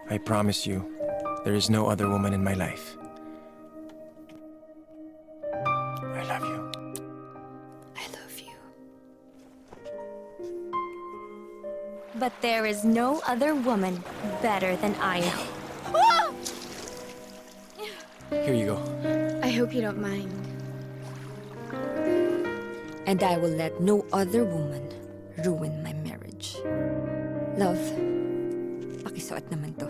I promise you, there is no other woman in my life. I love you. I love you. But there is no other woman better than I am. Here you go. I hope you don't mind. And I will let no other woman ruin my marriage. Love, pakisuot naman to.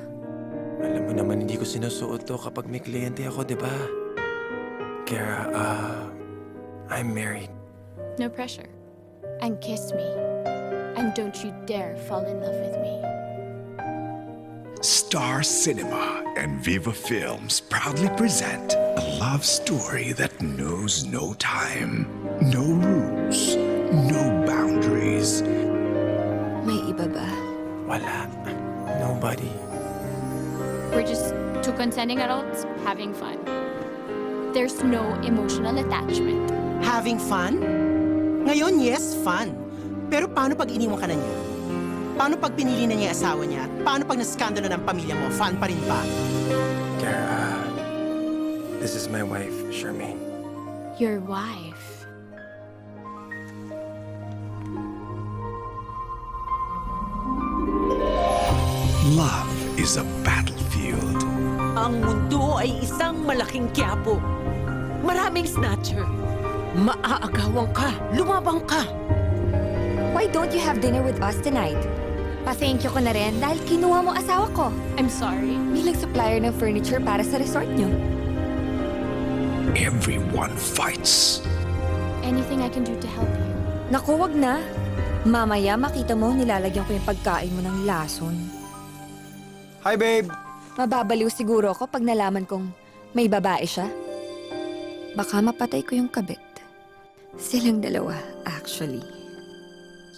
Alam mo naman, hindi ko sinusuot to kapag may kliyente ako, di ba? Kara, I'm married. No pressure. And kiss me. And don't you dare fall in love with me. Star Cinema and Viva Films proudly present a love story that knows no time, no rules, no boundaries. May iba ba? Wala. Nobody. We're just two consenting adults having fun. There's no emotional attachment. Having fun? Ngayon, yes, fun. Pero paano pag iniwan ka na niya? Paano pag pinili na niya yung asawa niya? Paano pag naskandalo ng pamilya mo? Fun pa rin ba? Kara, this is my wife, Charmaine. Your wife. Love is a battlefield. Ang mundo ay isang malaking quiapo. Maraming snatcher. Maaagawan ka, lumabang ka. Why don't you have dinner with us tonight? Pa-thank you ko na rin dahil kinuha mo asawa ko. I'm sorry. Bilang supplier ng furniture para sa resort nyo. Everyone fights. Anything I can do to help you? Naku, wag na. Mamaya makita mo nilalagyan ko yung pagkain mo ng lason. Hi, babe! Mababaliw siguro ako pag nalaman kong may babae siya. Baka mapatay ko yung kabit. Silang dalawa, actually.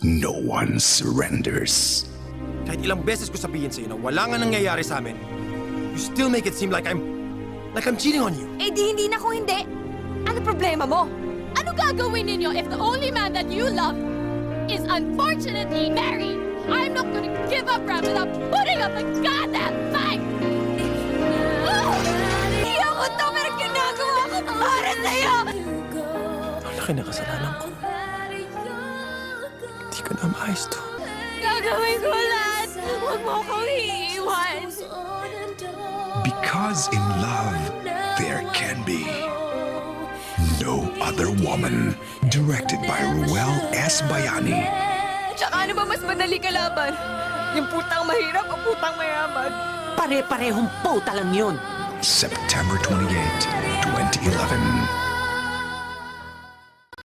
No one surrenders. Kahit ilang beses ko sabihin sa'yo na wala nga nangyayari sa amin, you still make it seem like I'm cheating on you. Eh di hindi na kung hindi. Ano problema mo? Ano gagawin ninyo if the only man that you love is unfortunately married? I'm not gonna give up, Ram, without putting up a goddamn fight! Hindi ako to, pero ginagawa ko para sa'yo! Ang laki na kasalanan ko. Hindi ko na maayos to. Gagawin ko lahat! Huwag mo akong iiwan! Because in love, there can be no other woman. Directed by Ruel S. Bayani. Tsaka ano ba mas madali kalaban? Yung putang mahirap o putang mayaman? Pare-parehong puta lang yun. September 28, 2011.